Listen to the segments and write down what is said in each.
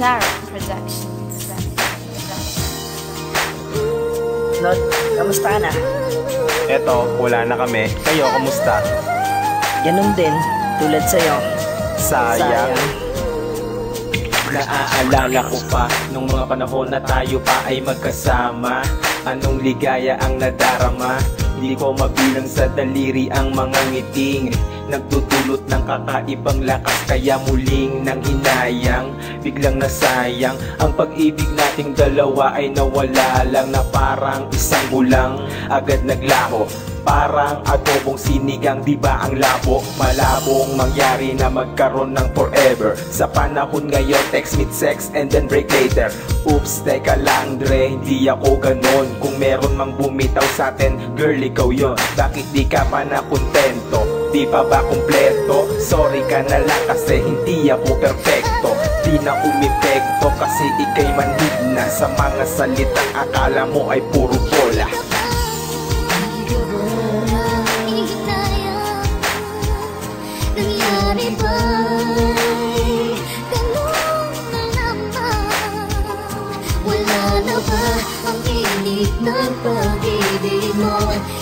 Clara Productions. Lord, kamusta ka na? Eto, wala na kami. Kayo, kamusta? Ganun din, tulad sa'yo. Sayang. Naaalala ko pa nung mga panahon na tayo pa ay magkasama. Anong ligaya ang nadarama, hindi ko mabilang sa daliri ang mga ngiting nagdudulot ng kakaibang lakas. Kaya muling nang hinayang, biglang nasayang ang pag-ibig nating dalawa ay nawala lang na parang isang bulang. Agad naglaho, parang adobong sinigang, di ba ang labo? Malabong mangyari na magkaroon ng forever. Sa panahon ngayon, text, meet, sex, and then break later. Oops, teka lang Dre, hindi ako ganon. Kung meron mang bumitaw sa atin, girl, ikaw yon. Bakit di ka pa na kontento? Di pa ba kumpleto? Sorry ka na lang kasi hindi ako perfecto. Di na umipekto kasi ikay manhid na sa mga salitang akala mo ay puro bola. Ang init ng pag-ibig mo,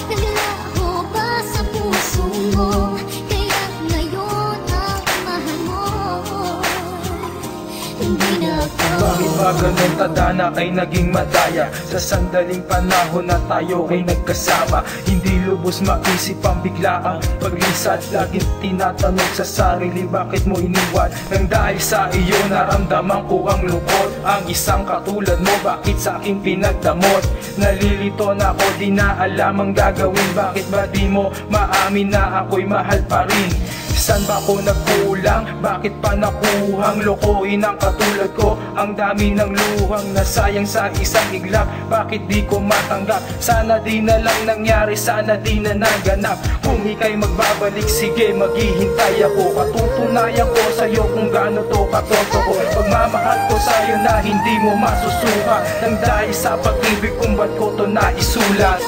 naglaho pa sa puso mo. Kaya ngayon ang mahal mo, hindi na ako. Bakit ba ganun tadhana ay naging madaya? Sa sandaling panahon na tayo ay nagkasama, hindi lubos maisip ang biglaang paglisad. Laging tinatanong sa sarili, bakit mo iniwan? Nang dahil sa iyo naramdaman ko ang lungkot. Ang isang katulad mo, bakit sa aking pinagdamot? Nalilito na ako, di na alam ang gagawin. Bakit ba di mo maamin na ako'y mahal pa rin? San ba ko nagkulang? Bakit pa nakuhang lokohin ang katulad ko? Ang dami ng luhang nasayang sa isang iglap. Bakit di ko matanggap? Sana di na lang nangyari, sana di na naganap. Kung ika'y magbabalik, sige maghihintay ako. Patutunayan ko sa'yo kung gaano to katotoo. Pagmamahal ko sa'yo na hindi mo masusuka. Nang dahil sa pag-ibig kung ba't ko to naisulat.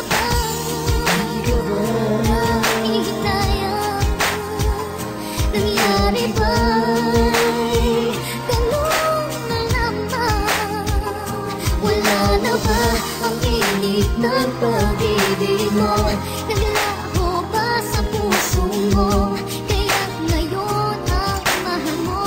Nangyari ba'y ganun na naman? Wala na ba ang init ng pag-ibig mo? Naglaho ba sa puso mo? Kaya ngayon ang mahal mo,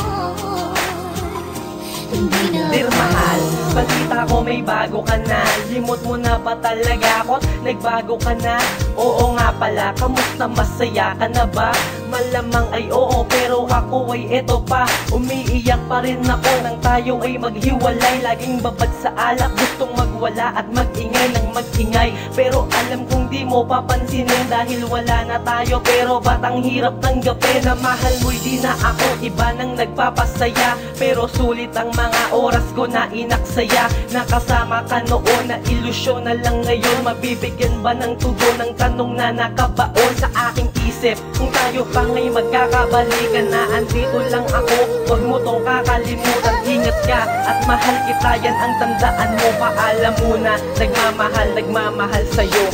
hindi na Dear mahal, balita ko may bago ka na. Limot mo na ba talaga ako? Nagbago ka na? Oo nga pala, kamusta, masaya ka na ba? Malamang ay oo, pero ako ay eto pa. Umiiyak pa rin ako nang tayo ay maghiwalay. Laging babad sa alak, gustong magwala at magingay ng magingay. Pero alam kong di mo papansinin dahil wala na tayo. Pero ba't ang hirap tanggapin na mahal mo'y di na ako? Iba nang nagpapasaya, pero sulit ang mga oras ko na inaksaya. Nakasama ka noon, na ilusyon na lang ngayon. Mabibigyan ba ng tugon ng tanong na nakabaon sa aking isip? Kung tayo pa ngay magkakabalikan na andito lang ako, huwag mo tong kakalimutan. Ingat ka at mahal kita, yan ang tandaan mo. Paalam muna, nagmamahal, nagmamahal sa'yo.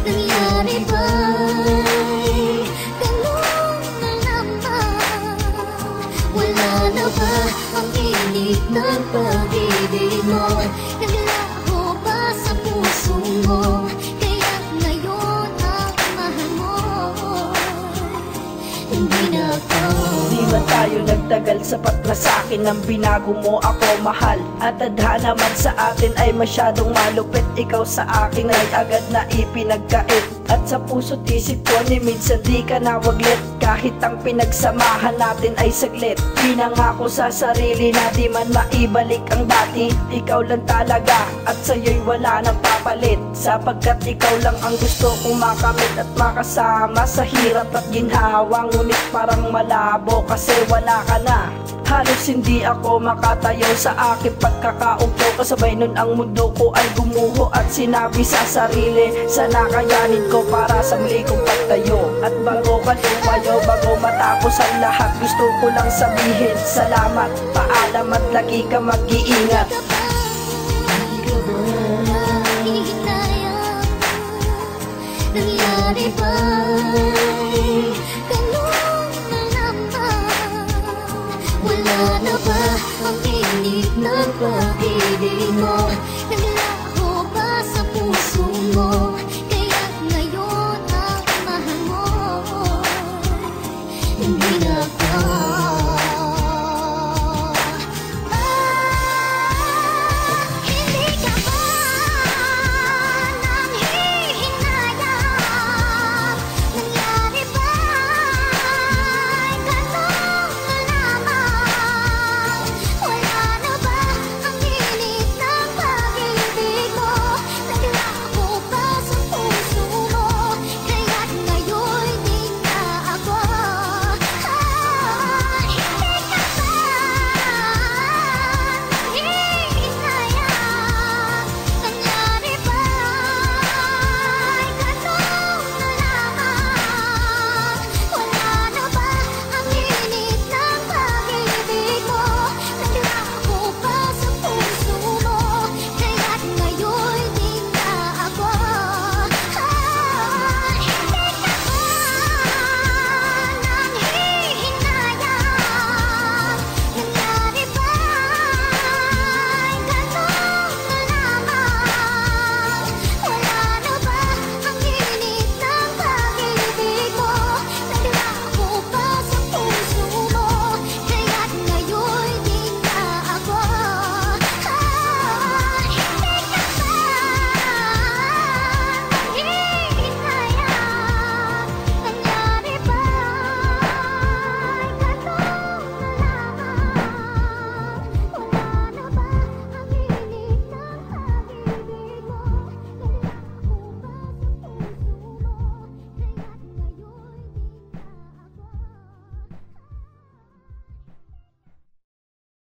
Nangyari ba'y ganun na naman? Wala na ba ang init ng pag-ibig mo? Naglaho ba sa puso mo? Kaya ngayon ang mahal mo, hindi na ako. Di ba tayo nagtagal, sapat na sa'kin ang binago mo ako mahal. At tadhana man sa atin ay masyadong malupit. Ikaw sa akin ay agad na ipinagkait. At sa puso't isip ko ni minsan di ka nawaglit. Kahit ang pinagsamahan natin ay saglit. Pinangako sa sarili na di man maibalik ang dati. Ikaw lang talaga at sa'yo'y wala nang papalit. Sapagkat ikaw lang ang gusto kong makamit at makasama sa hirap at ginhawa. Ngunit parang malabo kasi wala ka na. Halos hindi ako makatayo sa aking pagkakaupo. Kasabay nun ang mundo ko ay gumuho at sinabi sa sarili, sana kayanin ko para sa muli kong pagtayo. At bago ka lumayo, bago matapos ang lahat, gusto ko lang sabihin salamat, paalam at lagi ka mag-iingat. Nangyari ba'y ganun Wala na ba ang init ng pag-ibig mo? Naglaho ba sa puso mo?